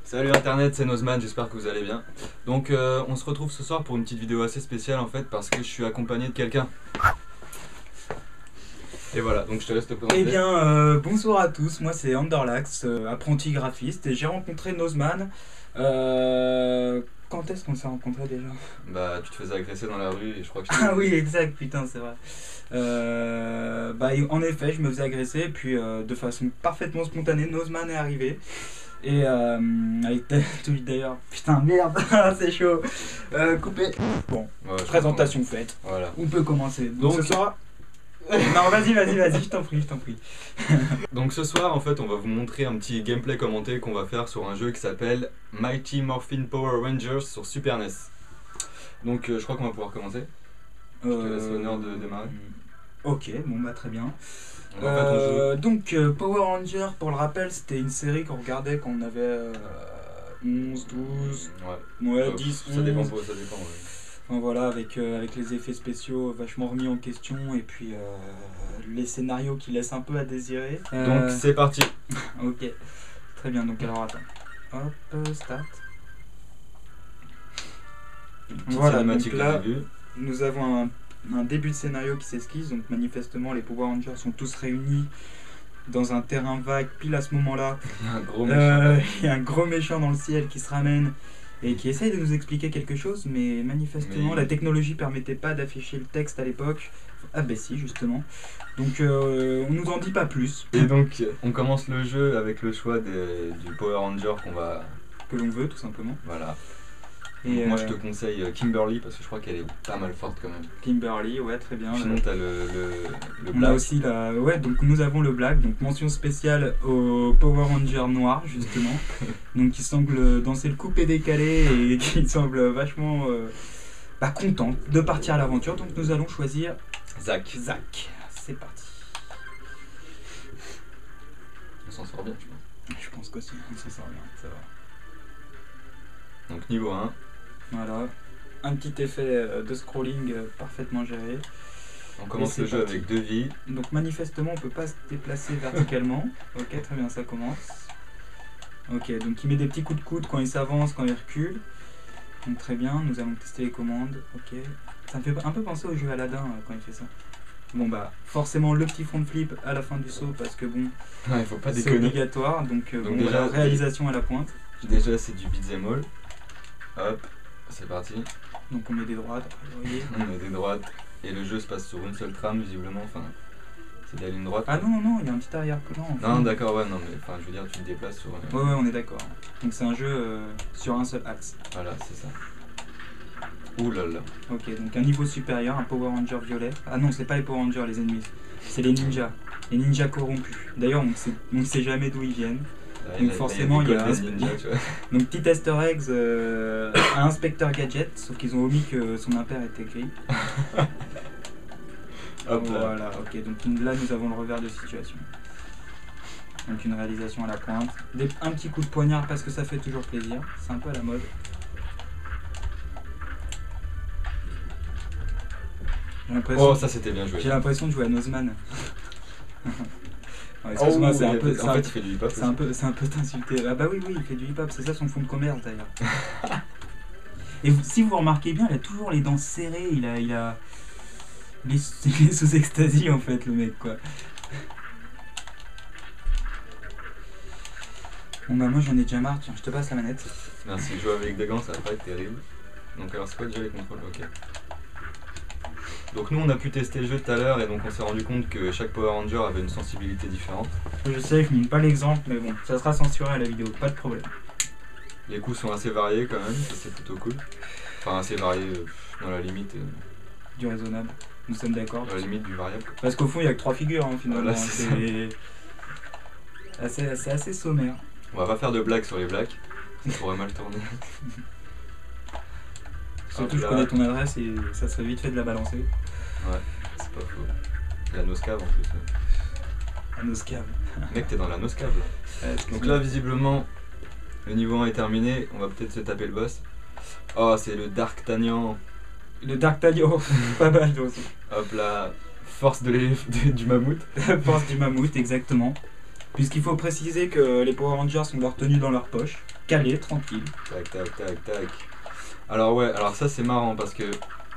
Salut internet, c'est Nozman, j'espère que vous allez bien. Donc on se retrouve ce soir pour une petite vidéo assez spéciale en fait parce que je suis accompagné de quelqu'un. Et voilà, donc je te laisse te présenter. Eh bien, bonsoir à tous, moi c'est Anderlax, apprenti graphiste, et j'ai rencontré Nozman. Quand est-ce qu'on s'est rencontrés déjà? Bah tu te faisais agresser dans la rue et je crois que je Ah oui, exact, putain, c'est vrai. En effet, je me faisais agresser, puis de façon parfaitement spontanée, Nozman est arrivé. Et avec d'ailleurs, putain, merde, c'est chaud. Coupé. Bon, Ouais, je présentation faite. Voilà. On peut commencer. Donc ce soir. Non, vas-y, je t'en prie. Donc ce soir en fait on va vous montrer un petit gameplay commenté qu'on va faire sur un jeu qui s'appelle Mighty Morphin Power Rangers sur Super NES. Donc je crois qu'on va pouvoir commencer. Je te laisse l'honneur de démarrer. Ok, bon bah très bien. Donc, en fait, on joue... Donc Power Rangers, pour le rappel, c'était une série qu'on regardait quand on avait 11, 12, ouais, 10, 11. Ça dépend, ouais. Enfin, voilà, avec les effets spéciaux vachement remis en question et puis les scénarios qui laissent un peu à désirer. Donc c'est parti. Ok, très bien, donc alors attends. Hop, start. Voilà, donc là, nous avons un début de scénario qui s'esquisse, donc manifestement les Power Rangers sont tous réunis dans un terrain vague pile à ce moment-là. Il y a un gros méchant. Il y a un gros méchant dans le ciel qui se ramène et qui essaye de nous expliquer quelque chose, mais manifestement la technologie permettait pas d'afficher le texte à l'époque. Ah ben si, justement. Donc on nous en dit pas plus. Et donc on commence le jeu avec le choix du Power Ranger que l'on veut, tout simplement. Voilà. Et moi je te conseille Kimberly parce que je crois qu'elle est pas mal forte quand même. Kimberly, ouais, très bien. Sinon t'as le on Black. a aussi ouais, donc nous avons le Black, donc mention spéciale au Power Ranger noir justement. Donc qui semble danser le coupé décalé et qui semble vachement content de partir à l'aventure. Donc nous allons choisir Zach. C'est parti. On s'en sort bien, je pense. Je pense qu'aussi on s'en sort bien, ça va. Donc niveau 1. Voilà, un petit effet de scrolling parfaitement géré. On commence le jeu avec 2 vies. Donc manifestement on peut pas se déplacer verticalement. Ok, très bien, ça commence. Ok, donc il met des petits coups de coude quand il s'avance, quand il recule. Donc très bien, nous allons tester les commandes. Ok, ça me fait un peu penser au jeu Aladdin quand il fait ça. Bon bah forcément le petit front flip à la fin du saut parce que bon, il faut pas c'est déconner. obligatoire. Donc bon, déjà, voilà, réalisation à la pointe. Déjà c'est du beat'em all. Hop, c'est parti. Donc on met des droites, voyez. On met des droites et le jeu se passe sur une seule trame visiblement, enfin c'est de la ligne droite. Ah non, il y a un petit arrière-plan. Non d'accord, ouais, non mais enfin je veux dire tu te déplaces sur... Ouais, on est d'accord. Donc c'est un jeu sur un seul axe. Voilà, c'est ça. Ouh là là. Ok, donc un niveau supérieur, un Power Ranger violet. Ah non, c'est pas les Power Rangers les ennemis, c'est les ninjas. Les ninjas corrompus. D'ailleurs on ne sait jamais d'où ils viennent. Donc forcément il y a donc petit easter eggs à Inspecteur Gadget, sauf qu'ils ont omis que son impair était gris. Hop là. Voilà, ok, donc là nous avons le revers de situation. Donc une réalisation à la pointe. Un petit coup de poignard parce que ça fait toujours plaisir, c'est un peu à la mode. Oh ça c'était bien joué. J'ai l'impression de jouer à Nozman. Ouais, excuse-moi, c'est un peu. En fait, il fait du hip-hop. C'est un peu t'insulter. Ah bah oui, il fait du hip-hop, c'est ça son fond de commerce d'ailleurs. Et si vous remarquez bien, il a toujours les dents serrées, il est sous extasie en fait, le mec quoi. Bon bah moi j'en ai déjà marre, tiens, je te passe la manette. Merci, jouer avec des gants ça va pas être terrible. Donc alors c'est quoi déjà les contrôles? Ok. Donc nous on a pu tester le jeu tout à l'heure et donc on s'est rendu compte que chaque Power Ranger avait une sensibilité différente. Je sais, je ne mets pas l'exemple, mais bon, ça sera censuré à la vidéo, pas de problème. Les coups sont assez variés quand même, ça c'est plutôt cool. Enfin assez variés dans la limite... du raisonnable, nous sommes d'accord. Dans la limite du variable. Parce qu'au fond il n'y a que 3 figures hein, finalement, voilà, c'est assez sommaire. On va pas faire de blagues sur les blacks, ça pourrait mal tourner. Surtout je connais ton adresse et ça serait vite fait de la balancer. Ouais, c'est pas faux. La noscave en plus. La noscave. Mec, t'es dans la noscave là. Donc là, visiblement, le niveau 1 est terminé. On va peut-être se taper le boss. Oh, c'est le Dark Tanian. Le Dark Tanian, pas mal aussi. Hop là, force du mammouth. La force du mammouth, exactement. Puisqu'il faut préciser que les Power Rangers ont leur tenue dans leur poche, calés, tranquille. Tac, tac, tac, tac. Alors ouais, alors ça c'est marrant parce que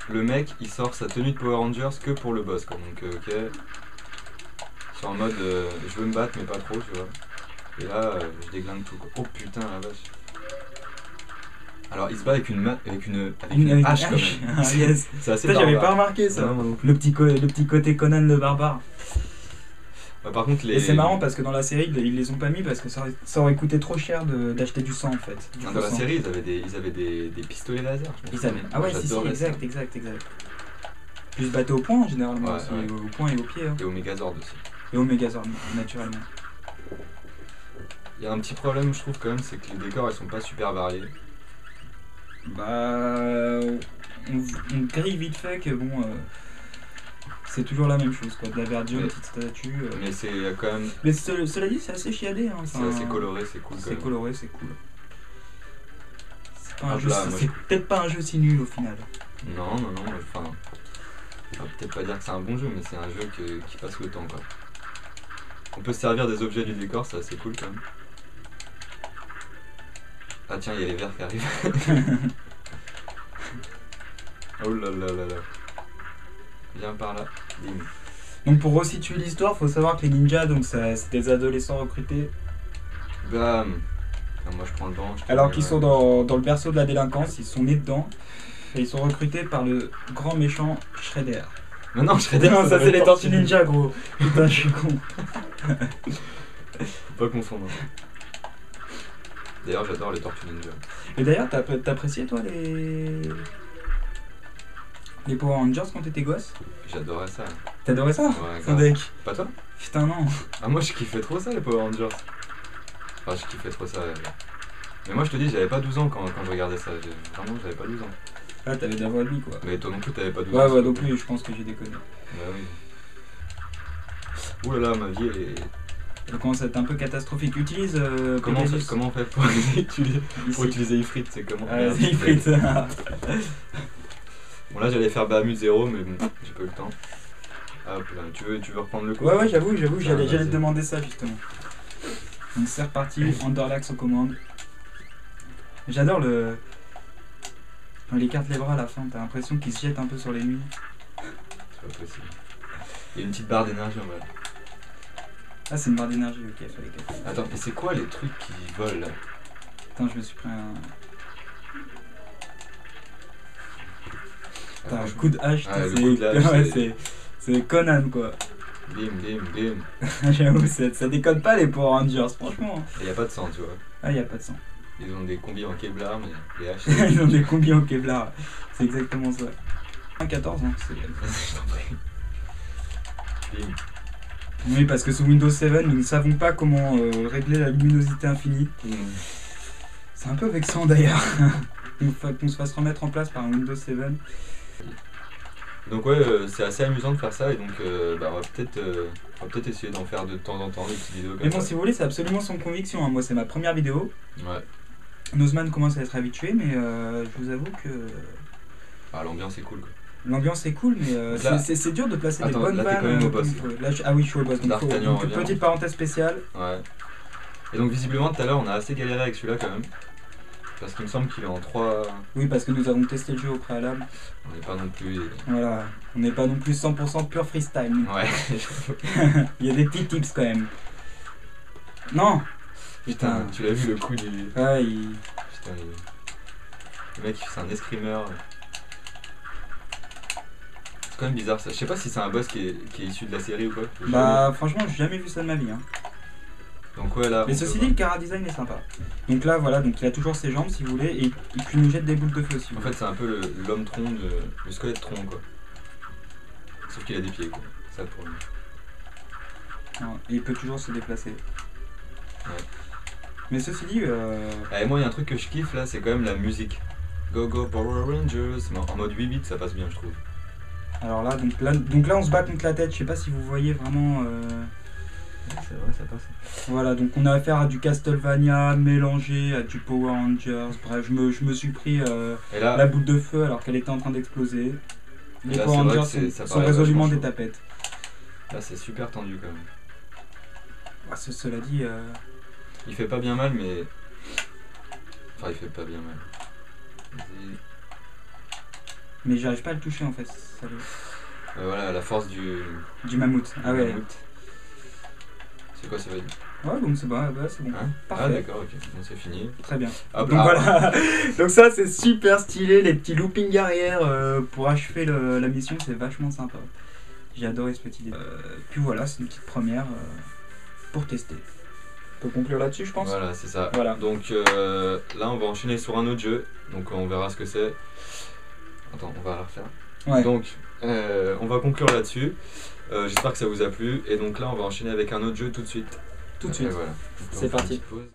le mec il sort sa tenue de Power Rangers que pour le boss quoi. Donc ok. C'est en mode je veux me battre mais pas trop tu vois. Et là je déglingue tout quoi. Oh putain la vache. Alors il se bat avec une hache quand même. Ah, yes. C'est assez Ça barbare. j'avais pas remarqué ça. Non, non. Le petit côté Conan le barbare. Ouais, par contre les... Et c'est marrant parce que dans la série ils les ont pas mis parce que ça aurait coûté trop cher d'acheter du sang en fait. Du Dans faux la sang. série ils avaient des pistolets laser. Je Ils avaient. Ah ouais, si, j'adorais ça. exact. Puis ils se battaient au point généralement Ouais, aussi, ouais. au point et au pied. Hein. Et au Megazord aussi. Et au Megazord, naturellement. Il y a un petit problème je trouve quand même, c'est que les décors ils sont pas super variés. Bah. On grille vite fait que bon. C'est toujours la même chose quoi. De la verdure, une petite statue. Mais c'est quand même... Mais cela dit, c'est assez chiadé. Hein. C'est assez coloré, c'est cool quand C'est même. coloré, c'est cool. C'est pas un Hop jeu, là, moi, c'est peut-être pas un jeu si nul au final. Non, enfin... On va peut-être pas dire que c'est un bon jeu, mais c'est un jeu qui passe le temps quoi. On peut se servir des objets du décor, c'est assez cool quand même. Ah tiens, il y a les verres qui arrivent. Oh là là là là. Viens par là. Bim. Donc pour resituer l'histoire, faut savoir que les ninjas, donc c'est des adolescents recrutés. Bam. Ah, moi je prends le banc. Alors qu'ils sont dans le berceau de la délinquance, ils sont nés dedans. Et ils sont recrutés par le grand méchant Shredder. Mais non, Shredder, Non, ça c'est les Tortues Ninja gros. Putain, je suis con. Faut pas confondre. D'ailleurs, j'adore les Tortues Ninja. Et d'ailleurs, t'appréciais toi les Power Rangers quand t'étais gosse? J'adorais ça. T'adorais ça? Ouais, Son grave. deck. Pas toi? Putain non. Ah moi je kiffais trop ça les Power Rangers. Enfin je kiffais trop ça. Mais moi je te dis j'avais pas 12 ans quand je regardais ça. Vraiment j'avais pas 12 ans. Ah t'avais d'avoir lui quoi. Mais toi non plus t'avais pas 12 ans. Ouais non plus, je pense que j'ai déconné. Bah oui. Ouh là là ma vie elle est... Ça commence à être un peu catastrophique. Utilise Comment Pegasus. on fait pour utiliser Ifrit? C'est comment? Ah, Merde, c'est Ifrit. Bon là j'allais faire Bahamut 0 mais bon, j'ai pas eu le temps. Hop là, tu veux reprendre le coup? Ouais j'avoue, j'allais vas-y. te demander ça justement. Donc c'est reparti, Underlax aux commandes. J'adore quand il écarte les bras à la fin, t'as l'impression qu'il se jette un peu sur l'ennemi. C'est pas possible. Il y a une petite barre d'énergie en bas. Ah c'est une barre d'énergie, ok, fallait que... Attends, mais c'est quoi les trucs qui volent là? Putain, je me suis pris un... Putain, un coup de hache, Ah, le c'est... coup de hache, ouais, c'est Conan quoi. Bim. J'avoue, ça déconne pas les Power Rangers, franchement. Et y a pas de sang, tu vois. Ah, y a pas de sang. Ils ont des combis en Kevlar, mais les haches. Ils ont des combis en Kevlar, c'est exactement ça. 14 ans, c'est... Je t'en prie. Bim. Oui, parce que sous Windows 7, nous ne savons pas comment régler la luminosité infinie. C'est un peu vexant d'ailleurs. Il faut qu'on se fasse remettre en place par un Windows 7. Donc ouais, c'est assez amusant de faire ça et donc bah, on va peut-être essayer d'en faire de temps en temps des petites vidéos comme Mais bon, ça. si vous voulez, c'est absolument sans conviction. Hein. Moi, c'est ma première vidéo. Ouais. Nozman commence à être habitué, mais je vous avoue que Ah, l'ambiance est cool quoi. l'ambiance est cool, mais Là- c'est dur de placer Attends, des bonnes là, t'es vannes. quand même au boss. comme il faut. Là, ah oui, je suis au boss. Donc, D'Artagnan revient. petite parenthèse spéciale. Ouais. Et donc visiblement tout à l'heure on a assez galéré avec celui-là quand même. Parce qu'il me semble qu'il est en 3... Oui, parce que nous avons testé le jeu au préalable. On n'est pas non plus... Voilà, on n'est pas non plus 100% pur freestyle. Ouais. Il y a des petits tips quand même. Non. Putain, tu l'as vu le coup du... Ouais, Putain, le mec c'est un escrimeur. C'est quand même bizarre ça. Je sais pas si c'est un boss qui est issu de la série ou quoi. J'ai Bah franchement, j'ai jamais vu ça de ma vie. Hein. Donc ouais là... Mais on ceci peut dit, le Cara Design est sympa. Donc là, voilà, donc il a toujours ses jambes si vous voulez, et puis il nous jette des boules de feu aussi. En fait c'est un peu l'homme tronc, le squelette tronc quoi. Sauf qu'il a des pieds quoi. Ça pour lui. Et il peut toujours se déplacer. Ouais. Mais ceci dit, Ah, et moi il y a un truc que je kiffe là, c'est quand même la musique. Go Go Power Rangers, mais en mode 8 bits ça passe bien je trouve. alors là, donc là on se bat contre la tête, je sais pas si vous voyez vraiment... C'est vrai, ça passe. Voilà, donc on a affaire à du Castlevania mélangé à du Power Rangers. Bref, je me suis pris Et là, la boule de feu alors qu'elle était en train d'exploser. Les là, Power c'est vrai Rangers que ça sont paraît résolument vachement des chaud. tapettes. Là c'est super tendu quand même. Ah, cela dit, Il fait pas bien mal mais... Enfin il fait pas bien mal. Vas-y. mais j'arrive pas à le toucher en fait. Voilà la force du mammouth. Ah ouais. mammouth. C'est quoi ça va dire? Ouais, donc c'est bon, ouais, c'est bon. Hein? Parfait. Ah d'accord, ok, bon c'est fini. Très bien. Hop, Donc ah, voilà. Donc ça c'est super stylé, les petits loopings arrière pour achever la mission, c'est vachement sympa. J'ai adoré ce petit détail. Puis voilà, c'est une petite première pour tester. On peut conclure là-dessus, je pense. Voilà, c'est ça. Voilà. Donc là, on va enchaîner sur un autre jeu. Donc on verra ce que c'est. Attends, on va la refaire. Ouais. Donc, on va conclure là-dessus. J'espère que ça vous a plu. Et donc là, on va enchaîner avec un autre jeu tout de suite. Tout de suite. Voilà. C'est parti. Pause.